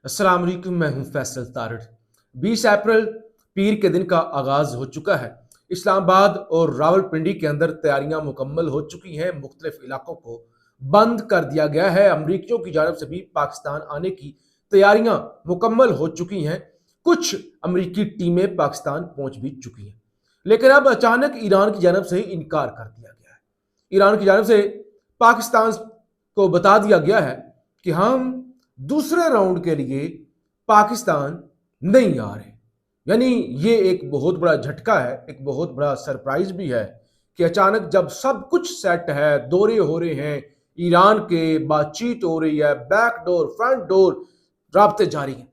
अस्सलाम वालेकुम, मैं हूं फैसल तारड़। 20 अप्रैल पीर के दिन का आगाज हो चुका है। इस्लामाबाद और रावलपिंडी के अंदर तैयारियां मुकम्मल हो चुकी हैं। मुख्तलिफ इलाकों को बंद कर दिया गया है। अमरीकियों की जानब से भी पाकिस्तान आने की तैयारियां मुकम्मल हो चुकी हैं। कुछ अमरीकी टीमें पाकिस्तान पहुंच भी चुकी हैं, लेकिन अब अचानक ईरान की जानब से इनकार कर दिया गया है। ईरान की जानब से पाकिस्तान को बता दिया गया है कि हम दूसरे राउंड के लिए पाकिस्तान नहीं आ रहे। यानी ये एक बहुत बड़ा झटका है, एक बहुत बड़ा सरप्राइज भी है कि अचानक जब सब कुछ सेट है, दौरे हो रहे हैं, ईरान के बातचीत हो रही है, बैक डोर फ्रंट डोर राब्ते जारी हैं,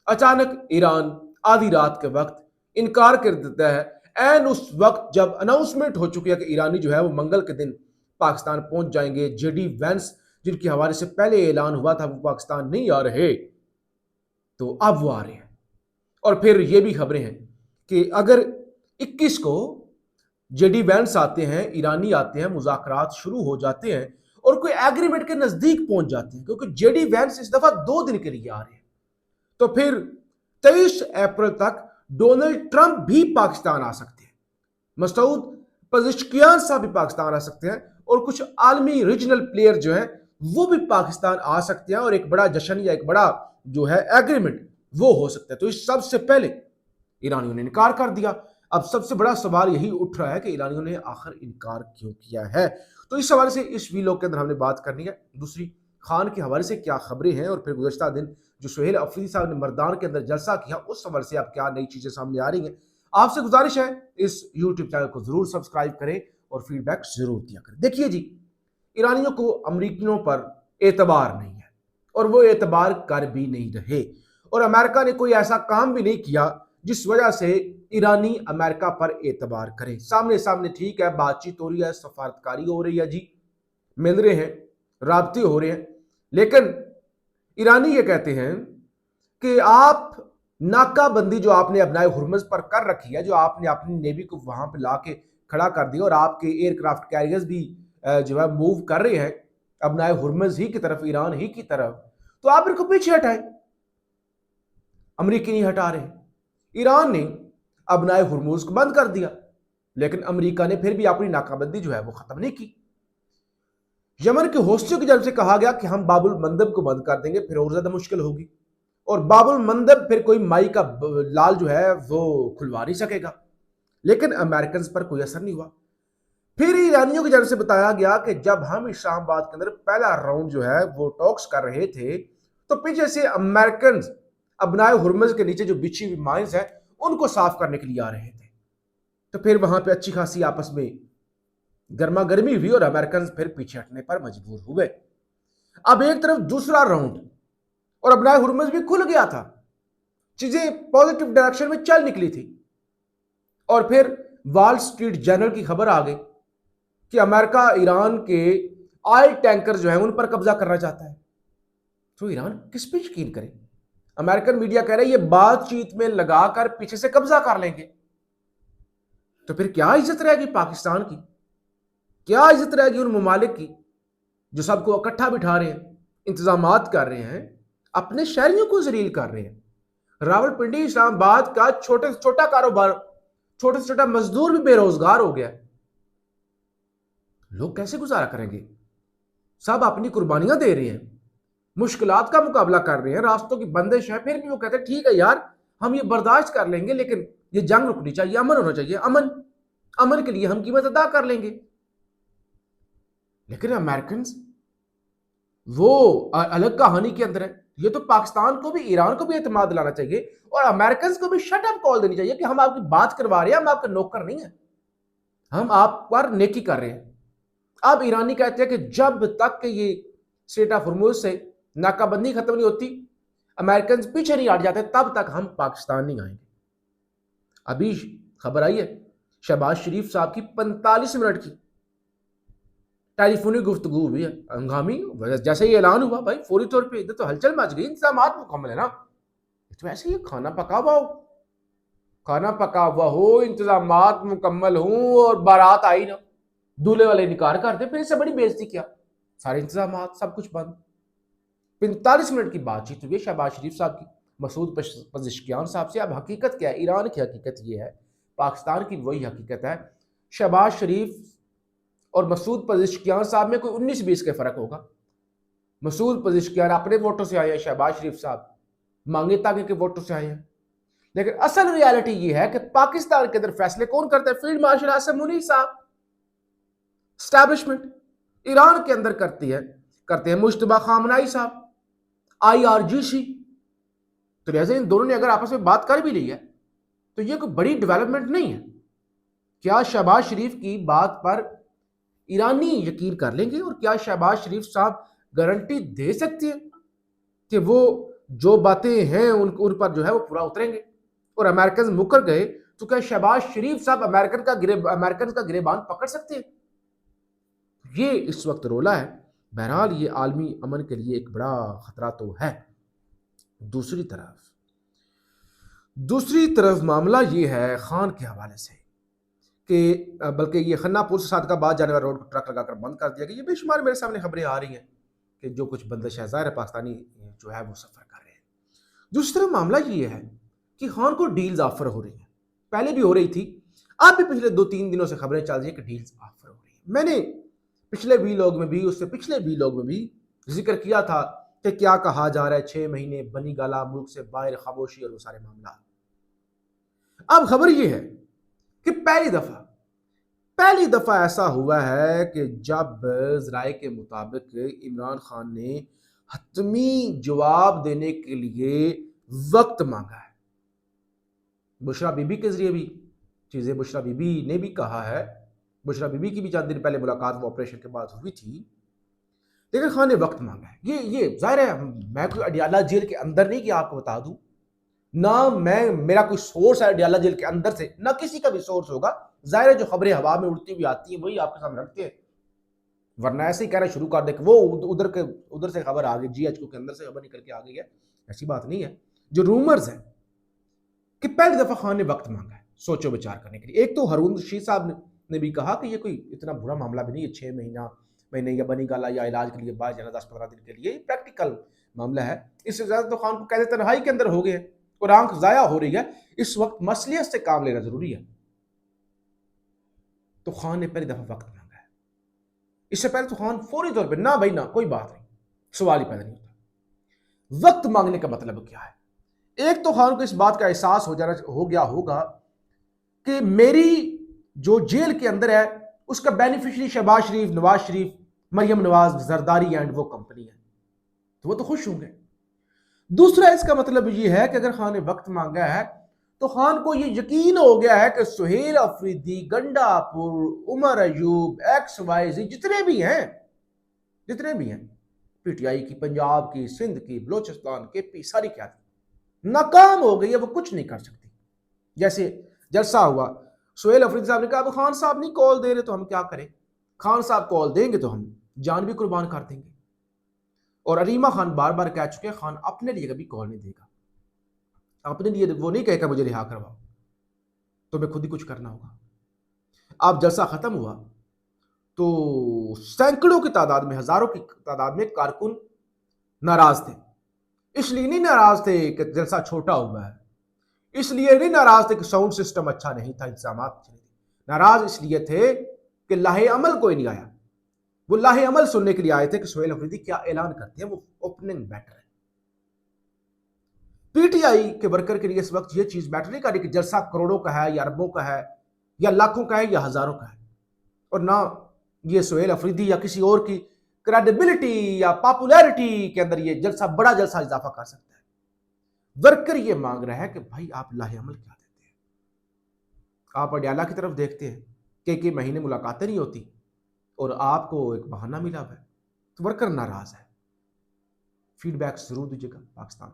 अचानक ईरान आधी रात के वक्त इनकार कर देता है। एंड उस वक्त जब अनाउंसमेंट हो चुकी है कि ईरानी जो है वो मंगल के दिन पाकिस्तान पहुंच जाएंगे, जेडी वेंस जिनके हवाले से पहले ऐलान हुआ था वो पाकिस्तान नहीं आ रहे, तो अब वो आ रहे हैं। और फिर ये भी खबरें हैं कि अगर 21 को जेडी वैंस आते हैं, ईरानी आते हैं, मुज़ाकरात शुरू हो जाते हैं और कोई एग्रीमेंट के नजदीक पहुंच जाते हैं, क्योंकि जेडी वैंस इस दफा 2 दिन के लिए आ रहे हैं, तो फिर 23 अप्रैल तक डोनाल्ड ट्रंप भी पाकिस्तान आ सकते हैं, मसूद पज़ेश्कियान साहब भी पाकिस्तान आ सकते हैं और कुछ आलमी रीजनल प्लेयर जो हैं वो भी पाकिस्तान आ सकते हैं और एक बड़ा जश्न या एक बड़ा जो है एग्रीमेंट वो हो सकता है। तो इस सबसे पहले ईरानियों ने इनकार कर दिया। अब सबसे बड़ा सवाल यही उठ रहा है कि ईरानियों ने आखिर इनकार क्यों किया है। तो इस हवाले से इस वीलॉग के अंदर हमने बात करनी है। दूसरी, खान के हवाले से क्या खबरें हैं और फिर गुज़श्ता दिन जो सुहेल अफरीदी साहब ने मर्दान के अंदर जलसा किया उस हवाले से अब क्या नई चीजें सामने आ रही हैं। आपसे गुजारिश है इस यूट्यूब चैनल को जरूर सब्सक्राइब करें और फीडबैक जरूर दिया करें। देखिए जी, ईरानियों को अमरीकियों पर एतबार नहीं है और वो एतबार कर भी नहीं रहे, और अमेरिका ने कोई ऐसा काम भी नहीं किया जिस वजह से ईरानी अमेरिका पर एतबार करें। सामने सामने ठीक है, बातचीत हो रही है, सफारतकारी हो रही है जी, मिल रहे हैं, राब्ते हो रहे हैं, लेकिन ईरानी ये कहते हैं कि आप नाकाबंदी जो आपने अपनाए हुर्मुज पर कर रखी है, जो आपने अपनी नेवी को वहां पे लाके खड़ा कर दिया और आपके एयरक्राफ्ट कैरियर्स भी जो है मूव कर रहे हैं अपनाए हुर्मुज ही की तरफ, ईरान ही की तरफ, तो आप इनको पीछे हटाएं। अमरीकी नहीं हटा रहे। ईरान ने अपनाए हुर्मुज को बंद कर दिया, लेकिन अमरीका ने फिर भी अपनी नाकाबंदी जो है वो खत्म नहीं की। यमन के हौसियों की जानब से कहा गया कि हम बाबुल मंदब को बंद कर देंगे, फिर और ज्यादा मुश्किल होगी और बाबुल मंदब फिर कोई माई का लाल जो है वो खुलवा नहीं सकेगा, लेकिन अमेरिकन पर कोई असर नहीं हुआ। फिर ईरानियों की जानब से बताया गया कि जब हम इस्लामाबाद के अंदर पहला राउंड जो है वो टॉक्स कर रहे थे, तो पीछे से अमेरिकन अपनाए हुर्मुज के नीचे जो बिछी हुई माइंस है उनको साफ करने के लिए आ रहे थे। तो फिर वहां पे अच्छी खासी आपस में गर्मा गर्मी हुई और अमेरिकन फिर पीछे हटने पर मजबूर हुए। अब एक तरफ दूसरा राउंड और अपनाए हुर्मुज भी खुल गया था, चीजें पॉजिटिव डायरेक्शन में चल निकली थी, और फिर वॉल स्ट्रीट जर्नल की खबर आ गई कि अमेरिका ईरान के ऑयल टैंकर जो है उन पर कब्जा करना चाहता है। तो ईरान किस पे यकीन करे? अमेरिकन मीडिया कह रहा है ये बातचीत में लगाकर पीछे से कब्जा कर लेंगे। तो फिर क्या इज्जत रहेगी पाकिस्तान की, क्या इज्जत रहेगी उन ममालिक की जो सबको इकट्ठा बिठा रहे हैं, इंतजामात कर रहे हैं, अपने शहरियों को जलील कर रहे हैं। रावलपिंडी इस्लामाबाद का छोटे से छोटा कारोबार, छोटे से छोटा मजदूर भी बेरोजगार हो गया। लोग कैसे गुजारा करेंगे? सब अपनी कुर्बानियां दे रहे हैं, मुश्किलात का मुकाबला कर रहे हैं, रास्तों की बंदिश है, फिर भी वो कहते हैं ठीक है यार हम ये बर्दाश्त कर लेंगे, लेकिन ये जंग रुकनी चाहिए, अमन होना चाहिए, अमन, अमन के लिए हम कीमत अदा कर लेंगे। लेकिन अमेरिकन वो अलग कहानी के अंदर है। ये तो पाकिस्तान को भी, ईरान को भी एतमाद दिलाना चाहिए और अमेरिकन को भी शट अप कॉल देनी चाहिए कि हम आपकी बात करवा रहे हैं, हम आपके नौकर नहीं है, हम आप पर नेकी कर रहे हैं। अब ईरानी कहते हैं कि जब तक ये स्ट्रेट ऑफ हॉर्मुज से नाकाबंदी खत्म नहीं होती, अमेरिकन पीछे नहीं हट जाते, तब तक हम पाकिस्तान नहीं आएंगे। अभी खबर आई है शहबाज शरीफ साहब की 45 मिनट की टेलीफोनिक गुफ्तगू हुई है, हंगामी। जैसे ही ऐलान हुआ भाई फौरी तौर पे इधर तो हलचल मच गई, इंतजाम मुकम्मल है ना। तो ऐसे ही खाना पका हुआ हो, खाना पका हुआ हो, इंतजाम मुकम्मल हो और बारात आई ना, दूल्हे वाले इनकार कर दे, फिर इससे बड़ी बेइज्जती क्या? सारे इंतजाम सब कुछ बंद। 45 मिनट की बातचीत हुई है शहबाज शरीफ साहब की मसूद पज़ेश्कियान साहब से। अब हकीकत क्या है, ईरान की हकीकत ये है, पाकिस्तान की वही हकीकत है। शहबाज शरीफ और मसूद पज़ेश्कियान साहब में कोई 19-20 का फ़र्क होगा। मसूद पज़ेश्कियान अपने वोटों से आए हैं, शहबाज शरीफ साहब मांगे तागे के वोटों से आए हैं। लेकिन असल रियलिटी ये है कि पाकिस्तान के अंदर फैसले कौन करता है? फील्ड मार्शल आसिम मुनीर साहब, स्टैब्लिशमेंट। ईरान के अंदर करते हैं मुश्तबा खामनाई साहब, IRGC। तो लिहाजा इन दोनों ने अगर आपस में बात कर भी ली है तो ये कोई बड़ी डेवलपमेंट नहीं है। क्या शहबाज शरीफ की बात पर ईरानी यकीन कर लेंगे? और क्या शहबाज शरीफ साहब गारंटी दे सकते हैं कि वो जो बातें हैं उन पर जो है वो पूरा उतरेंगे? और अमेरिकन मुकर गए तो क्या शहबाज शरीफ साहब अमेरिकन का गिरेबान पकड़ सकते हैं? ये इस वक्त रोला है। बहरहाल ये आलमी अमन के लिए एक बड़ा खतरा तो है। दूसरी तरफ मामला ये है खान के हवाले से कि बल्कि ये खन्नापुर से सादकाबाद जाने वाले रोड को ट्रक लगाकर बंद कर दिया गया। ये बेशुमार मेरे सामने खबरें आ रही हैं कि जो कुछ बंदिश ज़ाहिर पाकिस्तानी जो है वो सफ़र कर रहे हैं। दूसरी तरफ मामला ये है कि खान को डील्स ऑफर हो रही हैं, पहले भी हो रही थी, अब भी पिछले 2-3 दिनों से खबरें चल रही है कि डील्स ऑफर हो रही है। मैंने पिछले वीलॉग में भी, उससे पिछले वीलॉग में भी जिक्र किया था कि क्या कहा जा रहा है 6 महीने बनी गाला, मुल्क से बाहर, खामोशी और वो सारे मामला। अब खबर यह है कि पहली दफा ऐसा हुआ है कि जब जराए के मुताबिक इमरान खान ने हतमी जवाब देने के लिए वक्त मांगा है। बुशरा बीबी के जरिए भी चीजें, बुशरा बीबी ने भी कहा है, बुशरा बीबी की भी चंद दिन पहले मुलाकात वो ऑपरेशन के बाद हुई थी, लेकिन खान ने वक्त मांगा है। ये जाहिर है, मैं कोई अडियाला जेल के अंदर नहीं कि आपको बता दूं, ना मेरा कोई सोर्स है अडियाला जेल के अंदर से, ना किसी का भी सोर्स होगा। जाहिर है जो खबरें हवा में उड़ती हुई आती हैं वही आपके सामने रखते हैं, वरना ऐसे ही कहना शुरू कर दे कि वो उधर से खबर आ गई, GHQ के अंदर से खबर निकल के आ गई है। ऐसी बात नहीं है। जो रूमर्स है कि पहली दफा खान ने वक्त मांगा है सोचो विचार करने के लिए। एक तो हारून रशीद साहब ने भी कहा कि ये कोई इतना बुरा मामला भी नहीं है, 6 महीने या बनी गाला या इलाज के लिए बाहर जाना 10-15 दिन के लिए, प्रैक्टिकल मामला है। इससे ज्यादा तो खान को कहते तन्हाई के अंदर हो गए और आंख जाया हो रही है। इस वक्त मसलियत से काम लेना जरूरी है। तो खान ने पहली दफा वक्त मांगा है। इससे पहले तो खान फौरी तौर पे ना भाई ना, कोई बात नहीं, सवाल ही पैदा नहीं होता। वक्त मांगने का मतलब क्या है? एक तो खान को इस बात का एहसास हो गया होगा कि मेरी जो जेल के अंदर है उसका बेनिफिशियरी शहबाज शरीफ, नवाज शरीफ, मरियम नवाज, जरदारी एंड वो कंपनी है, तो वो तो खुश होंगे। दूसरा इसका मतलब ये है कि अगर खान ने वक्त मांगा है तो खान को ये यकीन हो गया है कि सुहेल अफरीदी, गंडापुर, उमर अयूब, XYZ जितने भी हैं, PTI की, पंजाब की, सिंध की, बलोचिस्तान KP, सारी क्या नाकाम हो गई है, वो कुछ नहीं कर सकती। जैसे जलसा हुआ, सुहेल अफरीदी साहब ने कहा अब खान साहब नहीं कॉल दे रहे तो हम क्या करें, खान साहब कॉल देंगे तो हम जान भी कुर्बान कर देंगे। और अरीमा खान बार बार कह चुके हैं खान अपने लिए कभी कॉल नहीं देगा, अपने लिए वो नहीं कहेगा मुझे रिहा करवाओ, तुम्हें खुद ही कुछ करना होगा। अब जलसा खत्म हुआ तो सैकड़ों की तादाद में, हजारों की तादाद में कारकुन नाराज थे। इसलिए नहीं नाराज थे कि जलसा छोटा हुआ है, इसलिए नहीं नाराज थे कि साउंड सिस्टम अच्छा नहीं था, इंतजाम अच्छे नहीं थे। नाराज इसलिए थे कि लाहे अमल कोई नहीं आया। वो लाहे अमल सुनने के लिए आए थे कि सुहेल अफरीदी क्या ऐलान करते हैं, वो ओपनिंग बैटर है। PTI के वर्कर के लिए इस वक्त ये चीज मैटर नहीं कर रही कि जलसा करोड़ों का है या अरबों का है या लाखों का है या हजारों का है, और ना ये सुहेल अफरीदी या किसी और की क्रेडिबिलिटी या पॉपुलैरिटी के अंदर ये बड़ा जलसा इजाफा कर सकता है। वर्कर ये मांग रहा है कि भाई आप लाहे अमल क्या देते हैं? आप अडियाला की तरफ देखते हैं कि महीने मुलाकातें नहीं होती और आपको एक बहाना मिला हुआ है, तो वर्कर नाराज है। फीडबैक जरूर दीजिएगा पाकिस्तान।